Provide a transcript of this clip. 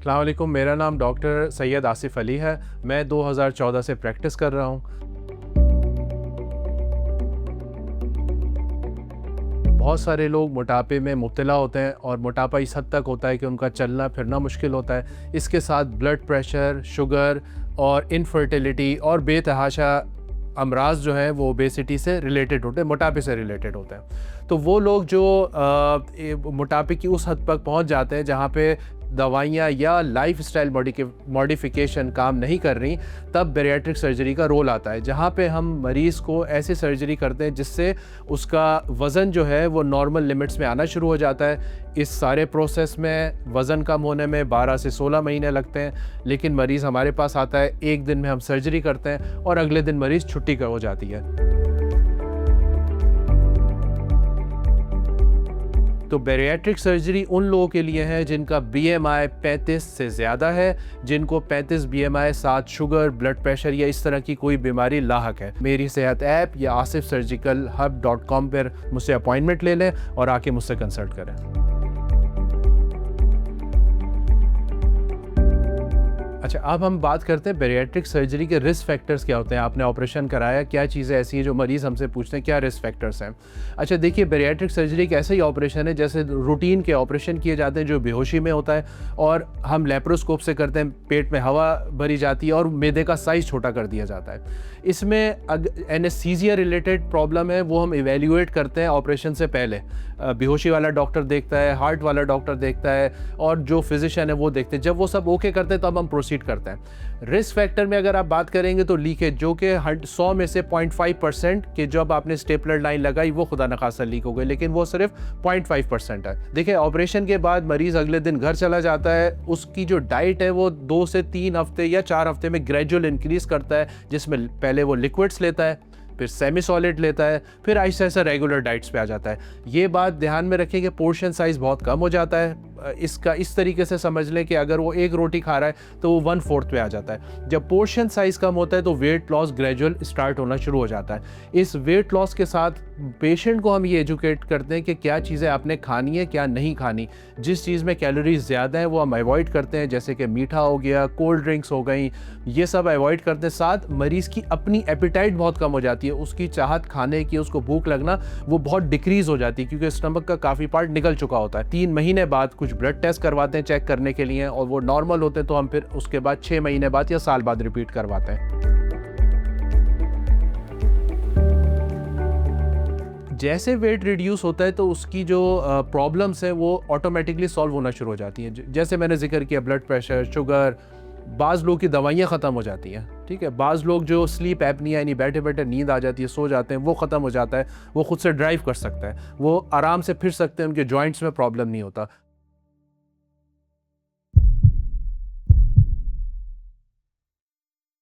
अस्सलाम वालेकुम, मेरा नाम डॉक्टर सैयद आसिफ़ अली है। मैं 2014 से प्रैक्टिस कर रहा हूँ। बहुत सारे लोग मोटापे में मुब्तला होते हैं और मोटापा इस हद तक होता है कि उनका चलना फिरना मुश्किल होता है। इसके साथ ब्लड प्रेशर, शुगर और इनफर्टिलिटी और बेतहाशा अमराज जो हैं वो ओबेसिटी से रिलेटेड होते हैं, मोटापे से रिलेटेड होते हैं। तो वो लोग जो मोटापे की उस हद तक पहुंच जाते हैं जहां पे दवाइयाँ या लाइफस्टाइल मॉडिफिकेशन काम नहीं कर रही, तब बैरिएट्रिक सर्जरी का रोल आता है, जहाँ पे हम मरीज़ को ऐसी सर्जरी करते हैं जिससे उसका वज़न जो है वो नॉर्मल लिमिट्स में आना शुरू हो जाता है। इस सारे प्रोसेस में वज़न कम होने में 12 से 16 महीने लगते हैं, लेकिन मरीज़ हमारे पास आता है, एक दिन में हम सर्जरी करते हैं और अगले दिन मरीज़ छुट्टी हो जाती है। तो बैरिएट्रिक सर्जरी उन लोगों के लिए है जिनका BMI 35 से ज़्यादा है, जिनको 35 BMI, साथ शुगर, ब्लड प्रेशर या इस तरह की कोई बीमारी लाहक है। मेरी सेहत ऐप या asifsurgicalhub.com पर मुझसे अपॉइंटमेंट ले लें और आके मुझसे कंसल्ट करें। अच्छा, अब हम बात करते हैं बैरिएट्रिक सर्जरी के रिस्क फैक्टर्स क्या होते हैं। आपने ऑपरेशन कराया, क्या चीज़ें ऐसी हैं जो मरीज़ हमसे पूछते हैं क्या रिस्क फैक्टर्स हैं। अच्छा देखिए, बैरिएट्रिक सर्जरी एक ऐसा ही ऑपरेशन है जैसे रूटीन के ऑपरेशन किए जाते हैं जो बेहोशी में होता है, और हम लेप्रोस्कोप से करते हैं, पेट में हवा भरी जाती है और मैदे का साइज़ छोटा कर दिया जाता है। इसमें एनेस्थीसिया रिलेटेड प्रॉब्लम है वो हम इवेल्यूएट करते हैं ऑपरेशन से पहले। बेहोशी वाला डॉक्टर देखता है, हार्ट वाला डॉक्टर देखता है और जो फिजिशियन है वो देखते हैं। जब वो सब ओके करते हैं तब हम प्रोसीड करते हैं। रिस्क फैक्टर में अगर आप बात करेंगे तो लीकेज, जो कि 100 में से 0.5% के जब आपने स्टेपलर लाइन लगाई वो खुदा न खासा लीक हो गई, लेकिन वो सिर्फ 0.5% है। देखिए, ऑपरेशन के बाद मरीज़ अगले दिन घर चला जाता है, उसकी जो डाइट है वो 2 से 3 हफ्ते या 4 हफ्ते में ग्रेजुअल इंक्रीज़ करता है, जिसमें पहले वो लिक्विड्स लेता है, फिर सेमी सॉलिड लेता है, फिर ऐसा ऐसा रेगुलर डाइट्स पे आ जाता है। ये बात ध्यान में रखें कि पोर्शन साइज़ बहुत कम हो जाता है। इसका इस तरीके से समझ लें कि अगर वो एक रोटी खा रहा है तो वो 1/4 पे आ जाता है। जब पोर्शन साइज़ कम होता है तो वेट लॉस ग्रेजुअल स्टार्ट होना शुरू हो जाता है। इस वेट लॉस के साथ पेशेंट को हम ये एजुकेट करते हैं कि क्या चीज़ें आपने खानी है, क्या नहीं खानी। जिस चीज़ में कैलोरीज ज़्यादा है वो हम अवॉइड करते हैं, जैसे कि मीठा हो गया, कोल्ड ड्रिंक्स हो गई, ये सब अवॉइड करते हैं। साथ मरीज़ की अपनी एपिटाइट बहुत कम हो जाती है, उसकी चाहत खाने की, उसको भूख लगना वो बहुत डिक्रीज़ हो जाती है, क्योंकि स्टमक का काफ़ी पार्ट निकल चुका होता है। 3 महीने बाद कुछ ब्लड टेस्ट करवाते हैं चेक करने के लिए, और वो नॉर्मल होते हैं तो हम फिर उसके बाद 6 महीने बाद या साल बाद रिपीट करवाते हैं। जैसे वेट रिड्यूस होता है तो उसकी जो प्रॉब्लम्स हैं वो ऑटोमेटिकली सॉल्व होना शुरू हो जाती हैं। जैसे मैंने जिक्र किया, ब्लड प्रेशर, शुगर, बाज़ लोग की दवाइयाँ ख़त्म हो जाती हैं, ठीक है। बाज़ लोग जो स्लीप एपनिया यानी बैठे बैठे नींद आ जाती है, सो जाते हैं, वो ख़त्म हो जाता है, वो खुद से ड्राइव कर सकता है, वो आराम से फिर सकते हैं, उनके जॉइंट्स में प्रॉब्लम नहीं होता।